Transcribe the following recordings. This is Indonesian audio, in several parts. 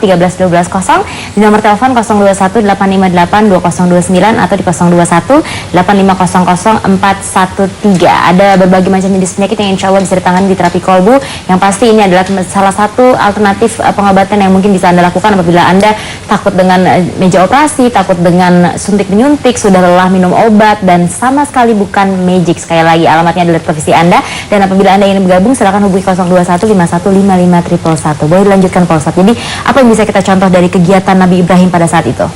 1312 di nomor telepon 0218582029 atau di 0218500413. Ada berbagai macam jenis penyakit yang insya Allah bisa ditangani di terapi kolbu. Yang pasti ini adalah salah satu alternatif pengobatan yang mungkin bisa Anda lakukan apabila Anda takut dengan meja operasi, takut dengan suntik menyuntik, sudah lelah minum obat, dan sama sekali bukan magic. Sekali lagi alamatnya adalah profesi Anda, dan apabila Anda ingin bergabung silakan hubungi 0215155111. Boleh dilanjutkan Pak Ustadz. Jadi apa yang bisa kita contoh dari kegiatan Nabi Ibrahim pada saat itu?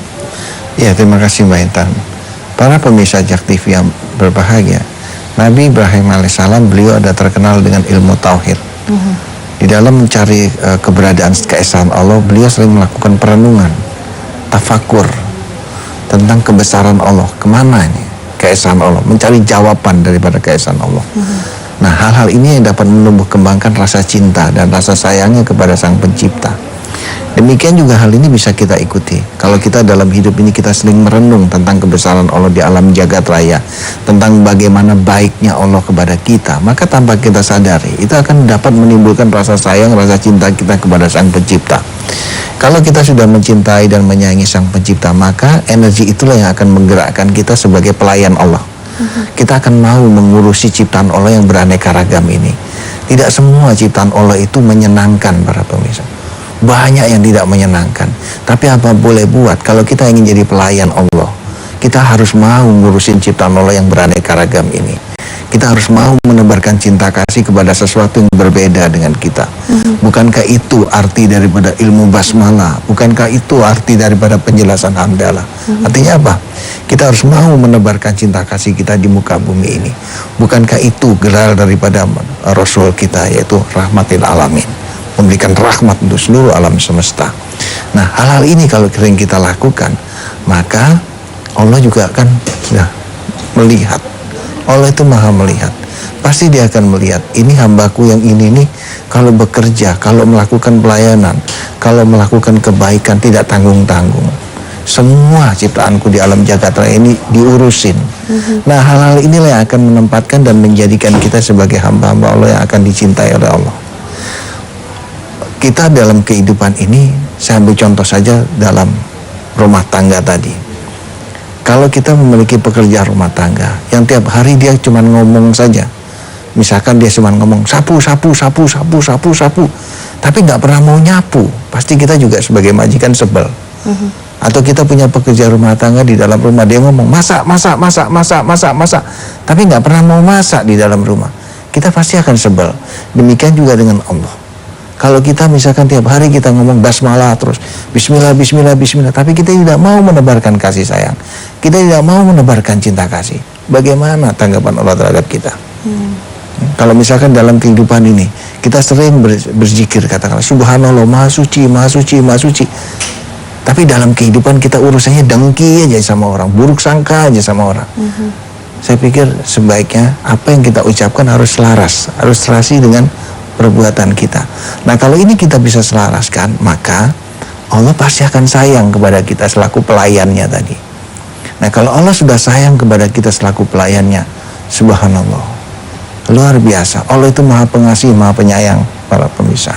Ya, terima kasih Mbak Intan. Para pemirsa Jak TV yang berbahagia, Nabi Ibrahim alaihissalam beliau ada terkenal dengan ilmu tauhid. Di dalam mencari keberadaan keesaan Allah, beliau sering melakukan perenungan, tafakur tentang kebesaran Allah. Kemana ini keesaan Allah? Mencari jawaban daripada keesaan Allah. Nah, hal-hal ini yang dapat menumbuh kembangkan rasa cinta dan rasa sayangnya kepada Sang Pencipta. Demikian juga hal ini bisa kita ikuti. Kalau kita dalam hidup ini kita sering merenung tentang kebesaran Allah di alam jagat raya, tentang bagaimana baiknya Allah kepada kita, maka tanpa kita sadari itu akan dapat menimbulkan rasa sayang, rasa cinta kita kepada Sang Pencipta. Kalau kita sudah mencintai dan menyayangi Sang Pencipta, maka energi itulah yang akan menggerakkan kita sebagai pelayan Allah. Kita akan mau mengurusi ciptaan Allah yang beraneka ragam ini. Tidak semua ciptaan Allah itu menyenangkan para pemirsa. Banyak yang tidak menyenangkan. Tapi apa boleh buat, kalau kita ingin jadi pelayan Allah, kita harus mau ngurusin ciptaan Allah yang beraneka ragam ini. Kita harus mau menebarkan cinta kasih kepada sesuatu yang berbeda dengan kita. Bukankah itu arti daripada ilmu basmalah? Bukankah itu arti daripada penjelasan hamdalah? Artinya apa? Kita harus mau menebarkan cinta kasih kita di muka bumi ini. Bukankah itu gelar daripada Rasul kita, yaitu rahmatil alamin, memberikan rahmat untuk seluruh alam semesta. Nah, hal-hal ini kalau sering kita lakukan, maka Allah juga akan melihat. Allah itu maha melihat. Pasti dia akan melihat, ini hambaku yang ini nih, kalau bekerja, kalau melakukan pelayanan, kalau melakukan kebaikan tidak tanggung-tanggung. Semua ciptaanku di alam jagat raya ini diurusin. Nah, hal-hal inilah yang akan menempatkan dan menjadikan kita sebagai hamba-hamba Allah yang akan dicintai oleh Allah. Kita dalam kehidupan ini, saya ambil contoh saja dalam rumah tangga tadi. Kalau kita memiliki pekerja rumah tangga yang tiap hari dia cuma ngomong saja, misalkan dia cuma ngomong sapu, tapi nggak pernah mau nyapu, pasti kita juga sebagai majikan sebel. Atau kita punya pekerja rumah tangga di dalam rumah, dia ngomong masak, tapi nggak pernah mau masak di dalam rumah, kita pasti akan sebel. Demikian juga dengan Allah. Kalau kita misalkan tiap hari kita ngomong basmalah terus, bismillah, tapi kita tidak mau menebarkan kasih sayang, kita tidak mau menebarkan cinta kasih, bagaimana tanggapan Allah terhadap kita? Kalau misalkan dalam kehidupan ini kita sering berzikir, katakanlah subhanallah, maha suci, tapi dalam kehidupan kita urusannya dengki aja sama orang, buruk sangka aja sama orang. Saya pikir sebaiknya apa yang kita ucapkan harus selaras, harus serasi dengan perbuatan kita. Nah, kalau ini kita bisa selaraskan, maka Allah pasti akan sayang kepada kita selaku pelayannya tadi. Nah, kalau Allah sudah sayang kepada kita selaku pelayannya, subhanallah, luar biasa. Allah itu maha pengasih, maha penyayang para pemirsa.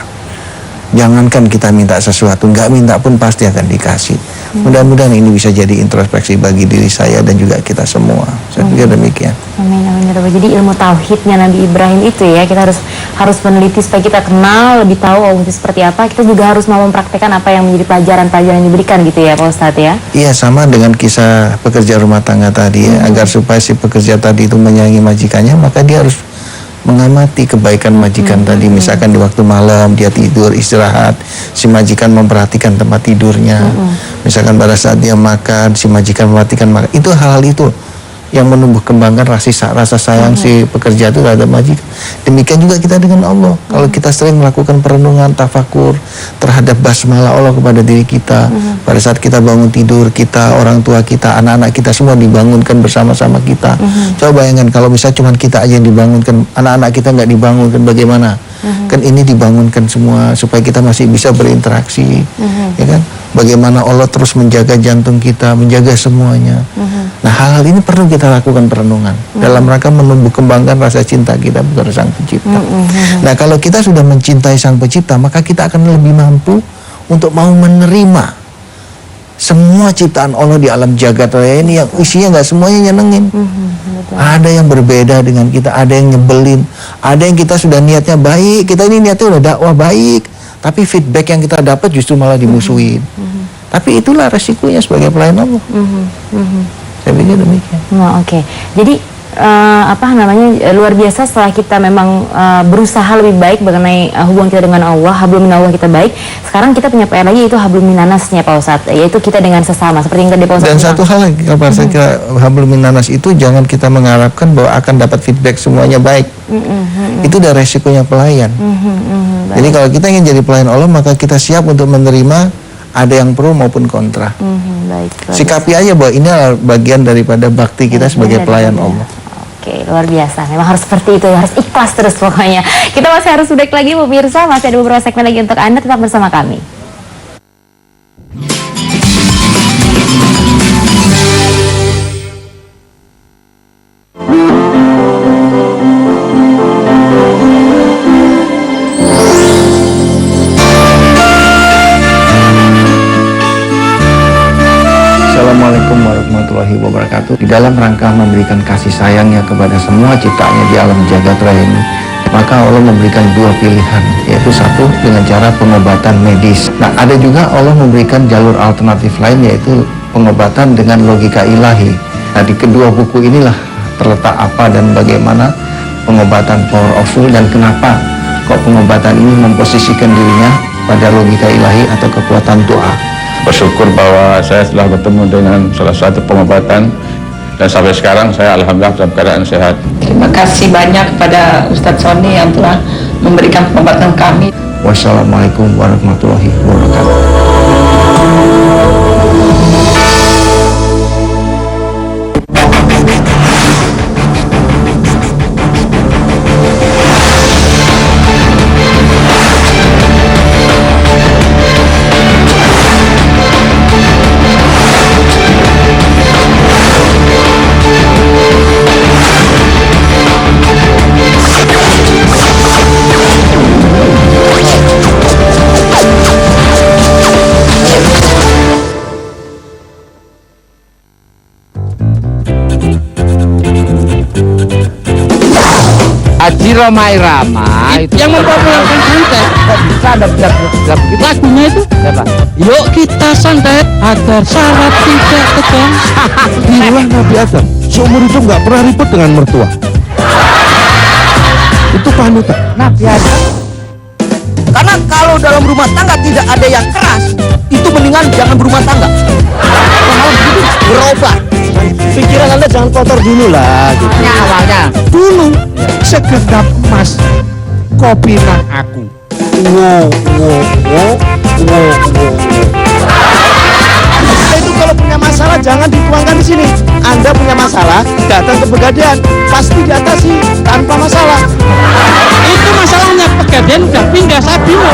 Jangankan kita minta sesuatu, nggak minta pun pasti akan dikasih. Mudah-mudahan ini bisa jadi introspeksi bagi diri saya dan juga kita semua. Saya pikir demikian. Amin. Jadi ilmu tauhidnya Nabi Ibrahim itu ya, kita harus meneliti supaya kita kenal, lebih tahu Allah itu seperti apa. Kita juga harus mau mempraktekkan apa yang menjadi pelajaran-pelajaran yang diberikan gitu ya Pak Ustadz ya. Iya, sama dengan kisah pekerja rumah tangga tadi ya. Agar supaya si pekerja tadi itu menyayangi majikannya, maka dia harus mengamati kebaikan majikan tadi. Misalkan di waktu malam dia tidur istirahat, si majikan memperhatikan tempat tidurnya. Misalkan pada saat dia makan, si majikan memperhatikan makan. Itu hal-hal itu yang menumbuh kembangkan rasa sayang si pekerja itu terhadap majikan. Demikian juga kita dengan Allah. Kalau kita sering melakukan perenungan, tafakur terhadap basmalah Allah kepada diri kita, pada saat kita bangun tidur, kita, orang tua kita, anak-anak kita semua dibangunkan bersama-sama kita. Coba bayangkan kalau misalnya cuma kita aja yang dibangunkan, anak-anak kita nggak dibangunkan, bagaimana? Kan ini dibangunkan semua supaya kita masih bisa berinteraksi, ya kan? Bagaimana Allah terus menjaga jantung kita, menjaga semuanya. Nah, hal-hal ini perlu kita lakukan perenungan dalam rangka menumbuh kembangkan rasa cinta kita kepada Sang Pencipta. Nah, kalau kita sudah mencintai Sang Pencipta, maka kita akan lebih mampu untuk mau menerima semua ciptaan Allah di alam jagat raya ini yang isinya nggak semuanya nyenengin. Ada yang berbeda dengan kita, ada yang nyebelin, ada yang kita sudah niatnya baik, kita ini niatnya udah dakwah baik, tapi feedback yang kita dapat justru malah dimusuhin. Tapi itulah resikonya sebagai pelayan Allah. Saya pikir demikian. Oke. Jadi luar biasa setelah kita memang berusaha lebih baik mengenai hubungan kita dengan Allah, hablum minallah kita baik. Sekarang kita punya PR lagi, itu hablum minanasnya Pak Ustadz, yaitu kita dengan sesama seperti yang tadi Pak Ustadz Dan bilang. satu hal lagi, kalau saya kira hablum minanas itu jangan kita mengharapkan bahwa akan dapat feedback semuanya baik. Itu udah resikonya pelayan. Jadi kalau kita ingin jadi pelayan Allah, maka kita siap untuk menerima ada yang pro maupun kontra. Baik, Sikapi aja bahwa ini adalah bagian daripada bakti kita sebagai pelayan Allah. Oke, luar biasa. Memang harus seperti itu, harus ikhlas terus pokoknya. Kita masih harus break lagi pemirsa, masih ada beberapa segmen lagi untuk Anda, tetap bersama kami. Assalamualaikum warahmatullahi wabarakatuh. Di dalam rangka memberikan kasih sayangnya kepada semua ciptaannya di alam jagat raya ini, maka Allah memberikan dua pilihan, yaitu satu dengan cara pengobatan medis. Nah, ada juga Allah memberikan jalur alternatif lain, yaitu pengobatan dengan logika ilahi. Nah, di kedua buku inilah terletak apa dan bagaimana pengobatan powerful dan kenapa kok pengobatan ini memposisikan dirinya pada logika ilahi atau kekuatan doa. Bersyukur bahwa saya telah bertemu dengan salah satu pengobatan dan sampai sekarang saya alhamdulillah dalam keadaan sehat. Terima kasih banyak kepada Ustadz Sony yang telah memberikan pengobatan kami. Wassalamualaikum warahmatullahi wabarakatuh. Haji Roma Irama itu yang mempopulerkan santet. Kok bisa ada begitu? Lagunya itu siapa? Yuk kita santet agar syarat tidak tegang. Inilah Nabi Adam, seumur hidup nggak pernah ribut dengan mertua. Itu panutan Nabi Adam. karena kalau dalam rumah tangga tidak ada yang keras, itu mendingan jangan berumah tangga. Hal begitu berubah. Pikiran Anda jangan kotor dulu lah gitu. Awalnya Dulu segenap emas kopi nang aku. Itu kalau punya masalah jangan dituangkan di sini. Anda punya masalah, datang ke Pegadaian, pasti diatasi tanpa masalah. itu masalahnya Pegadaian udah pindah saat dulu.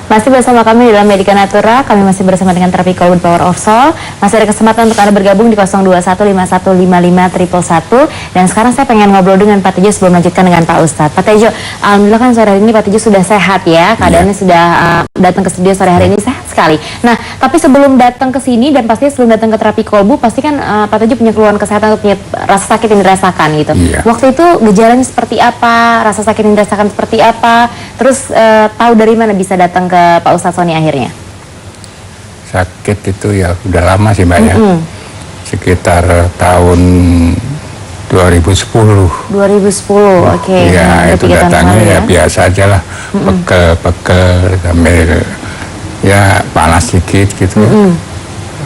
Masih bersama kami dalam Medika Natura, kami masih bersama dengan Terapi Kolbu Power of Soul. Masih ada kesempatan untuk Anda bergabung di 0215155111. Dan sekarang saya pengen ngobrol dengan Pak Tejo sebelum melanjutkan dengan Pak Ustadz. Pak Tejo, alhamdulillah kan sore hari ini Pak Tejo sudah sehat ya, keadaannya sudah datang ke studio sore hari ini sehat sekali. Nah, tapi sebelum datang ke sini dan pastinya sebelum datang ke Terapi Kolbu, pasti kan Pak Tejo punya keluhan kesehatan atau punya rasa sakit yang dirasakan gitu. Waktu itu gejalanya seperti apa, rasa sakit yang dirasakan seperti apa, terus tahu dari mana bisa datang ke Pak Ustadz Sony akhirnya? Sakit itu ya udah lama sih Mbak ya, sekitar tahun 2010. 2010, oke. Ya itu datangnya ya biasa aja lah, pegel sambil ya panas sedikit gitu.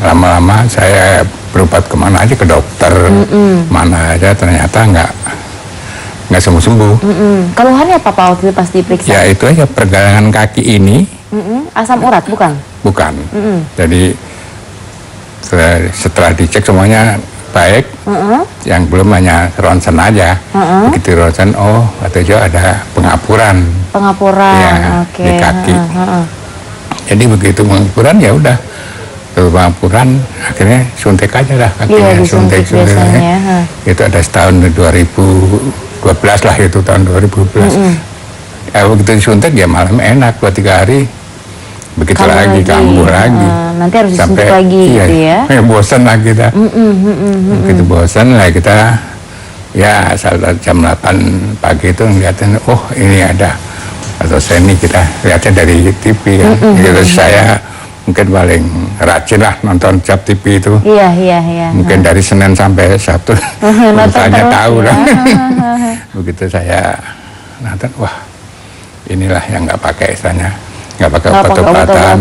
Lama-lama saya berobat kemana aja, ke dokter mana aja, ternyata nggak sembuh-sembuh. Keluhannya apa Pak waktu itu pas diperiksa? Ya itu aja, pergelangan kaki ini. Asam urat bukan? Bukan. Jadi setelah dicek semuanya baik, yang belum hanya ronsen aja. Begitu ronsen, oh katanya ada pengapuran. Pengapuran, Ya, oke. di kaki. Jadi begitu pengapuran ya udah pengapuran, akhirnya suntik aja lah kakinya. Iya, disuntik biasanya. Itu ada setahun 2012 lah, itu tahun 2012. Ya, begitu disuntik ya malam enak 2-3 hari begitu lagi kambuh lagi. Nanti harus disuntik lagi gitu ya. Bosan lah kita. Begitu bosan lah kita ya jam 8 pagi itu ngeliatin, oh ini ada atau seni, kita lihatnya dari TV kan. Gitu saya mungkin paling rajin lah nonton tiap TV itu. Iya. Mungkin dari Senin sampai Sabtu saya tahu lah. Begitu saya nonton, wah inilah yang nggak pakai istilahnya, nggak pakai obat-obatan,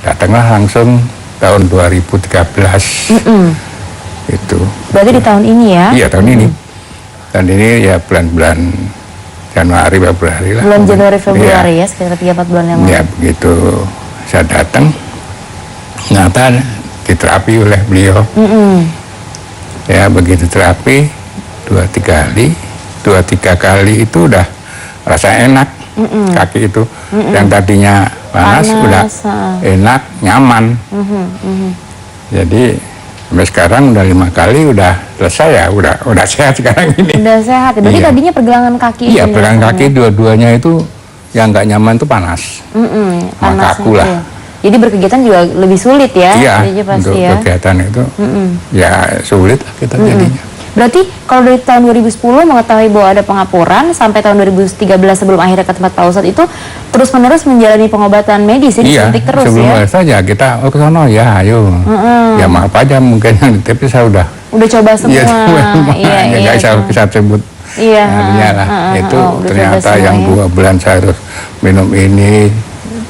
datanglah langsung tahun 2013. Itu. Berarti di tahun ini ya? Iya, tahun ini. Tahun ini ya bulan-bulan Januari, Februari lah. Bulan Januari, Februari ya, sekitar 3-4 bulan yang lalu. Ya, begitu saya datang, ternyata diterapi oleh beliau. Ya, begitu terapi 2-3 kali itu udah rasa enak. Kaki itu yang tadinya panas udah enak, nyaman. Jadi sampai sekarang udah 5 kali udah selesai ya, udah sehat sekarang ini. Udah sehat. Berarti tadinya pergelangan kaki. Iya, pergelangan kaki dua-duanya itu yang nggak nyaman itu panas. Panas kaku lah. Jadi berkegiatan juga lebih sulit ya? Iya, pasti untuk ya. kegiatan itu ya sulit lah kita jadinya. Berarti kalau dari tahun 2010 mengetahui bahwa ada pengapuran sampai tahun 2013 sebelum akhirnya ke tempat Pak Ustadz itu terus-menerus menjalani pengobatan medis, disuntik terus ya? Iya, sebelum saja kita ke sana ya ayo. Ya maaf aja mungkin tapi saya udah coba semua. Iya, nggak bisa sebut. Iya. Artinya lah itu ternyata yang 2 bulan saya harus minum ini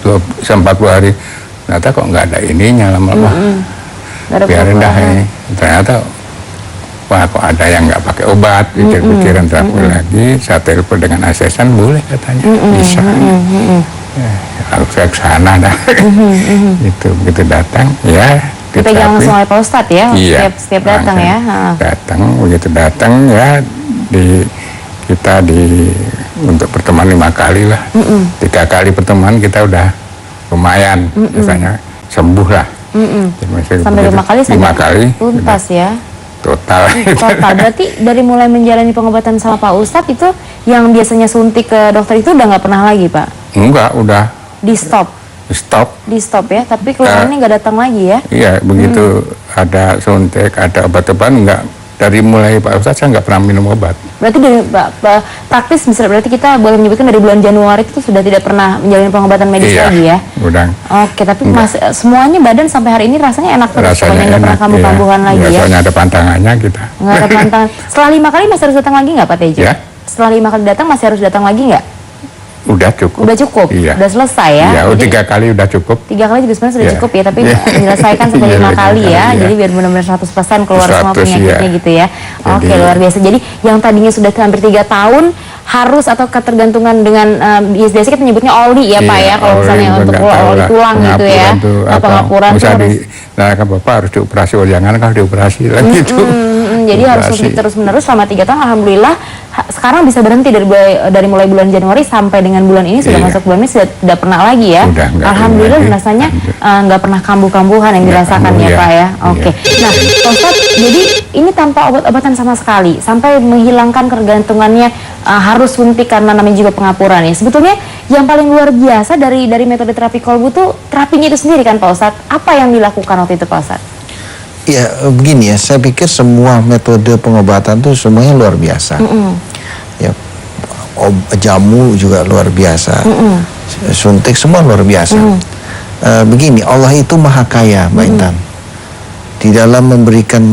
4 hari, ternyata kok nggak ada ininya lama-lama. Biarin dah ini. Ternyata wah kok ada yang nggak pakai obat, pikir-pikiran terapi lagi, saya telepon dengan asisten, boleh katanya, bisa. Lalu saya ke sana dah, itu begitu datang, ya dipegang langsung oleh Pak Ustadz ya, iya, setiap datang ya. Datang, begitu datang ya, kita untuk pertemuan 5 kali lah, 3 kali pertemuan kita udah lumayan, misalnya sembuh lah. Sampai 5 kali, 5 kali, tuntas ya. Total. Berarti dari mulai menjalani pengobatan sama Pak Ustadz itu yang biasanya suntik ke dokter itu udah nggak pernah lagi Pak? Enggak, udah di stop ya, tapi keluhannya nggak datang lagi ya? Iya, begitu ada suntik, ada obat-obatan, enggak, dari mulai Pak Ustadz saya nggak pernah minum obat. Berarti dari praktis misalnya, berarti kita boleh menyebutkan dari bulan Januari itu sudah tidak pernah menjalani pengobatan medis lagi ya? Udah. Oke, tapi semuanya badan sampai hari ini rasanya enak terus, pokoknya nggak pernah kambuh-kambuhan lagi ya? Soalnya ada pantangannya kita. Nggak ada pantangan. Setelah 5 kali masih harus datang lagi nggak Pak Tejo? Ya? Setelah 5 kali datang masih harus datang lagi nggak? Udah cukup. Udah cukup? Iya. Udah selesai ya? Iya, 3 kali udah cukup. 3 kali juga sebenarnya sudah cukup ya, tapi menyelesaikan sampai 5 kali ya. Jadi biar benar-benar 100% keluar semua penyakitnya gitu ya. Oke, luar biasa. Jadi yang tadinya sudah hampir 3 tahun harus atau ketergantungan dengan biasanya kita menyebutnya oli ya Pak ya, kalau misalnya untuk oli tulang gitu ya. Pengapuran itu harus. Nah, kan Bapak harus dioperasi, jangan kan dioperasi lagi gitu. Jadi harus suntik terus-menerus selama 3 tahun. Alhamdulillah sekarang bisa berhenti dari mulai bulan Januari sampai dengan bulan ini sudah masuk bulan ini sudah tidak pernah lagi ya. Alhamdulillah rasanya nggak pernah kambuh-kambuhan yang dirasakan ya Pak ya. Oke. Nah Pak Ustadz, jadi ini tanpa obat-obatan sama sekali sampai menghilangkan ketergantungannya harus suntik karena namanya juga pengapuran ya. Sebetulnya yang paling luar biasa dari metode terapi kolbu tuh terapinya itu sendiri kan Pak Ustadz. Apa yang dilakukan waktu itu Pak Ustadz? Ya begini ya, saya pikir semua metode pengobatan itu semuanya luar biasa. Ya, jamu juga luar biasa, suntik semua luar biasa. Begini, Allah itu maha kaya, Mbak Intan. Di dalam memberikan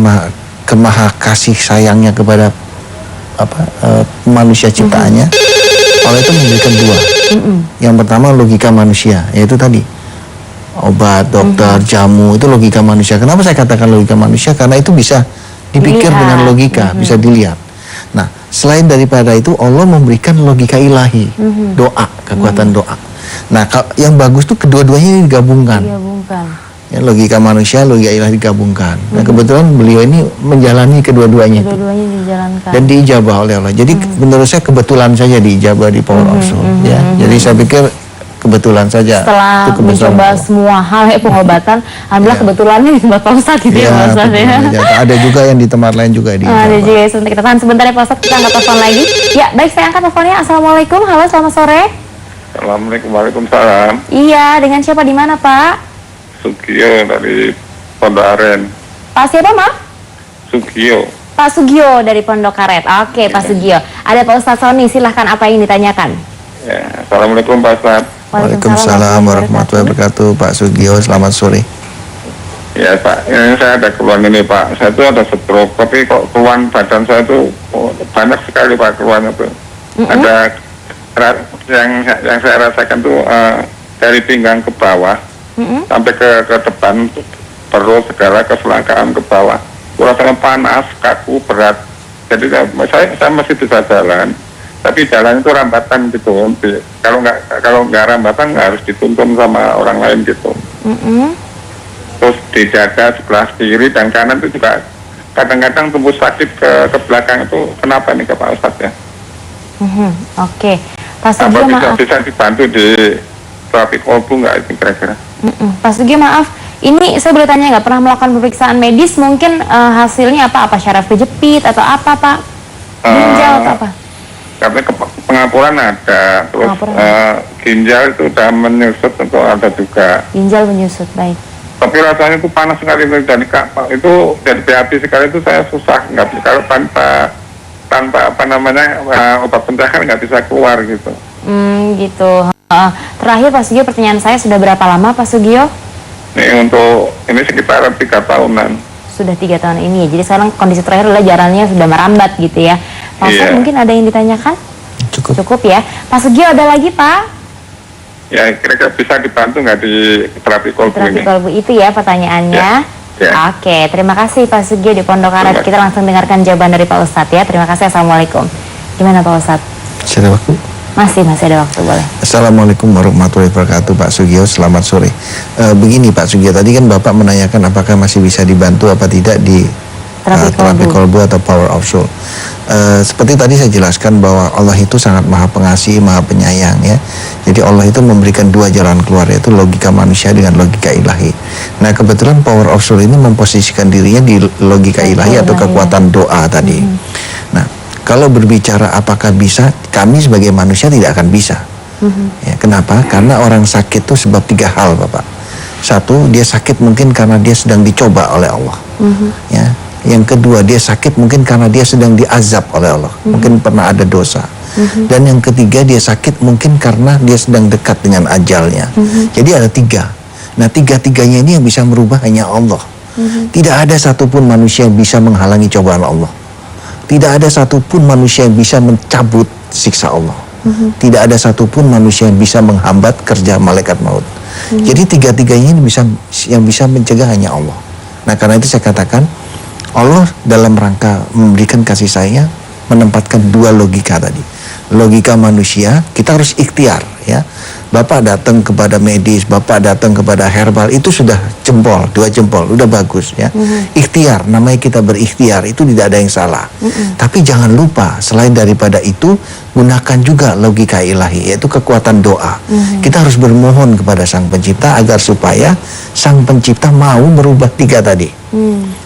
kemaha kasih sayangnya kepada manusia ciptaannya, Allah itu memberikan 2. Yang pertama logika manusia, yaitu tadi obat, dokter, jamu, itu logika manusia. Kenapa saya katakan logika manusia? Karena itu bisa dipikir dengan logika, bisa dilihat. Nah, selain daripada itu Allah memberikan logika ilahi, doa, kekuatan doa. Nah, yang bagus tuh kedua-duanya digabungkan. Ya, logika manusia, logika ilahi digabungkan. Nah, kebetulan beliau ini menjalani kedua-duanya itu. Dijalankan. Dan diijabah oleh Allah. Jadi menurut saya kebetulan saja diijabah di Power of Soul. Ya, jadi saya pikir kebetulan saja. Setelah Itu kebetulan mencoba Allah. semua hal ya pengobatan, alhamdulillah Iya. kebetulannya di tempat Pak Ustadz gitu ya Pak Ustadz ya. kebetulan saja. Ada juga yang di tempat lain juga di Ada Jawa. juga ya, sebentar kita tahan sebentar ya Pak Ustadz, kita angkat telepon lagi. Ya baik, saya angkat teleponnya. Assalamualaikum, halo selamat sore. Assalamualaikum, waalaikumsalam. Iya, dengan siapa di mana Pak? Sugio dari Pondok Aren. Pak siapa Mak? Sugio. Pak Sugio dari Pondok Karet. Oke Pak Sugio, ada Pak Ustadz Sony, silahkan apa yang ditanyakan? Ya, assalamualaikum Pak Ustadz. Waalaikumsalam warahmatullahi wabarakatuh. Pak Sugio, selamat sore. Ya Pak, ini saya ada keluhan ini Pak. Saya itu ada stroke, tapi kok keluhan badan saya itu banyak sekali Pak keluhannya tuh. Ada yang saya rasakan tuh dari pinggang ke bawah sampai ke depan, perut segala keselangkaan ke bawah. Rasanya panas, kaku, berat. Jadi saya masih bisa jalan, tapi jalan itu rambatan gitu. Kalau nggak rambatan nggak harus dituntun sama orang lain gitu. Terus dijaga sebelah kiri dan kanan itu juga kadang-kadang tembus sakit ke belakang itu. Kenapa nih ke Pak Ustadz ya? Oke, Pak Apa Sugio maaf. bisa dibantu di terapi kolbu nggak itu kira-kira? Pak Sugio maaf, ini saya boleh tanya nggak, pernah melakukan pemeriksaan medis mungkin hasilnya apa syaraf kejepit atau apa Pak? Ginjal atau apa? Karena pengapuran ada, terus Pengapuran. ginjal itu udah menyusut atau ada juga. Ginjal menyusut, baik. Tapi rasanya itu panas sekali dan itu dari BAB sekali itu saya susah nggak bisa kalau tanpa apa namanya obat pencahar nggak bisa keluar gitu. Gitu. Terakhir Pak Sugio, pertanyaan saya, sudah berapa lama Pak Sugio? Ini sekitar 3 tahunan. Sudah 3 tahun ini ya. Jadi sekarang kondisi terakhir adalah jalannya sudah merambat gitu ya. Pak Ustadz, Iya. mungkin ada yang ditanyakan? Cukup. Cukup ya. Pak Sugio ada lagi Pak? Ya kira-kira bisa dibantu nggak di terapi kolbu Terapi ini? kolbu itu ya pertanyaannya. Ya. Oke, terima kasih Pak Sugio di Pondok Karet. Kita langsung dengarkan jawaban dari Pak Ustadz ya. Terima kasih. Assalamualaikum. Gimana Pak Ustadz? Sudah waktu? Masih ada waktu, boleh. Assalamualaikum warahmatullahi wabarakatuh. Pak Sugio, selamat sore. Begini Pak Sugio, tadi kan Bapak menanyakan apakah masih bisa dibantu apa tidak di terapi kolbu atau power of soul. Seperti tadi saya jelaskan bahwa Allah itu sangat maha pengasih, maha penyayang ya. Jadi Allah itu memberikan 2 jalan keluar, yaitu logika manusia dengan logika ilahi. Nah kebetulan power of soul ini memposisikan dirinya di logika ilahi atau kekuatan doa tadi. Nah kalau berbicara apakah bisa, kami sebagai manusia tidak akan bisa. Ya, kenapa? Karena orang sakit itu sebab 3 hal Bapak. Satu, dia sakit mungkin karena dia sedang dicoba oleh Allah. Ya. Yang kedua, dia sakit mungkin karena dia sedang diazab oleh Allah. Mungkin pernah ada dosa. Dan yang ketiga, dia sakit mungkin karena dia sedang dekat dengan ajalnya. Jadi ada 3. Nah 3-tiganya ini yang bisa merubah hanya Allah. Tidak ada satupun manusia yang bisa menghalangi cobaan Allah. Tidak ada satupun manusia yang bisa mencabut siksa Allah. Tidak ada satupun manusia yang bisa menghambat kerja malaikat maut. Jadi 3-tiganya ini yang bisa mencegah hanya Allah. Nah karena itu saya katakan, Allah dalam rangka memberikan kasih sayangnya menempatkan 2 logika tadi. Logika manusia, kita harus ikhtiar ya. Bapak datang kepada medis, Bapak datang kepada herbal, itu sudah jempol, 2 jempol, udah bagus ya. Ikhtiar, namanya kita berikhtiar, itu tidak ada yang salah. Tapi jangan lupa, selain daripada itu, gunakan juga logika ilahi, yaitu kekuatan doa. Kita harus bermohon kepada Sang Pencipta agar supaya Sang Pencipta mau merubah 3 tadi.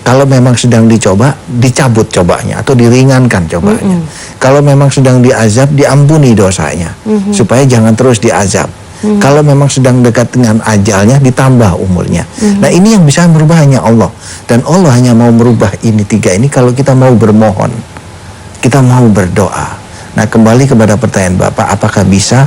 Kalau memang sedang dicoba, dicabut cobanya atau diringankan cobanya. Kalau memang sedang diazab, diampuni dosanya supaya jangan terus diazab. Kalau memang sedang dekat dengan ajalnya, ditambah umurnya. Nah ini yang bisa merubah hanya Allah. Dan Allah hanya mau merubah ini 3 ini kalau kita mau bermohon, kita mau berdoa. Nah kembali kepada pertanyaan Bapak, apakah bisa?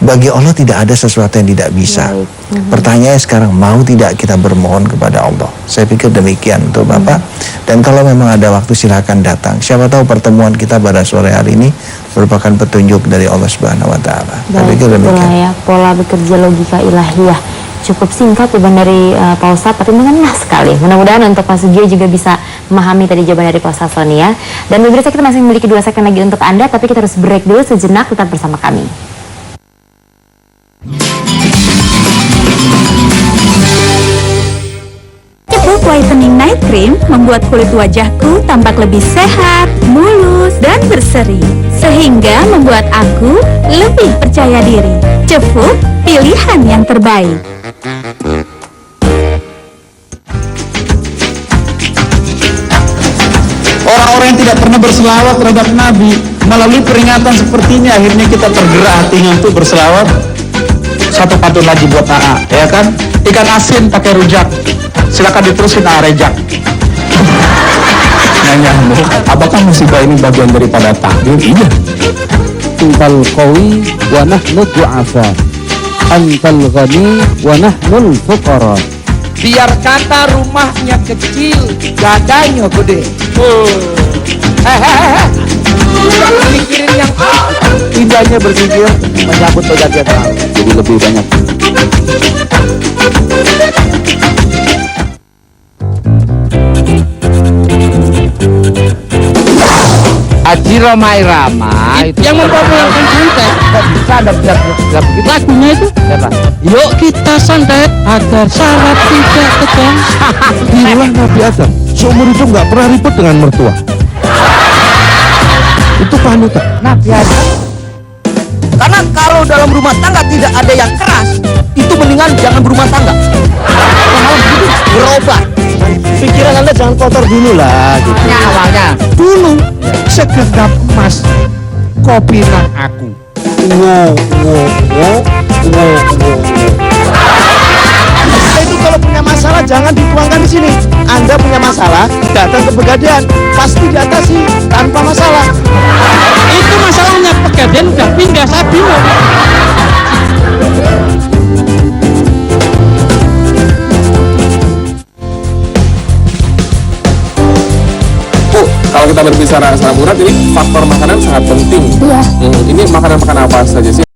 Bagi Allah tidak ada sesuatu yang tidak bisa. Pertanyaannya sekarang, mau tidak kita bermohon kepada Allah? Saya pikir demikian untuk Bapak. Dan kalau memang ada waktu silahkan datang. Siapa tahu pertemuan kita pada sore hari ini merupakan petunjuk dari Allah Subhanahu Wa Taala. Saya pikir demikian. Ya, pola bekerja logika ilahiyah. Cukup singkat jawaban dari Pak Ustadz, tapi mengena sekali. Mudah-mudahan untuk Pak Sugio juga bisa memahami tadi jawaban dari Pak Ustadz Sony ya. Dan pemirsa, kita masih memiliki 2 segmen lagi untuk Anda, tapi kita harus break dulu sejenak, tetap bersama kami. Cepuk Whitening Night Cream membuat kulit wajahku tampak lebih sehat, mulus, dan berseri, sehingga membuat aku lebih percaya diri. Cepuk, pilihan yang terbaik. Orang-orang yang tidak pernah berselawat terhadap Nabi, melalui peringatan seperti ini akhirnya kita tergerak hatinya untuk berselawat. Satu pantun lagi buat AA, ya kan? Ikan asin pakai rujak, silakan diterusin AA rejak. Nyamuk, apakah musibah ini bagian daripada takdir? Iya. Antal qawi wa nahnu du'afa, antal ghani wa nahnul fuqara. Biar kata rumahnya kecil, dadanya gede. Mikirin yang indahnya berpikir menyambut pergantian tahun. Jadi lebih banyak. Haji Roma Irama itu yang mempopulerkan santet. Kok bisa ada gelap-gelap gitu? Lagunya itu Siapa? yuk kita santet agar syarat tidak tegang. Inilah Nabi Adam, seumur itu nggak pernah ribut dengan mertua. Itu panutan. Nabi Adam. Karena kalau dalam rumah tangga tidak ada yang keras, itu mendingan jangan berumah tangga. Hal begitu berubah. Pikiran Anda jangan kotor dulu lah gitu. Awalnya. Dulu segenggam emas kopi nang aku. Itu kalau punya masalah jangan dituangkan di sini. Anda punya masalah, datang ke Pegadaian, pasti diatasi tanpa masalah. Itu masalahnya Pegadaian udah pindah, saya bingung. Kalau kita berbicara asam urat, ini faktor makanan sangat penting. Iya. Ini makanan-makanan apa saja sih?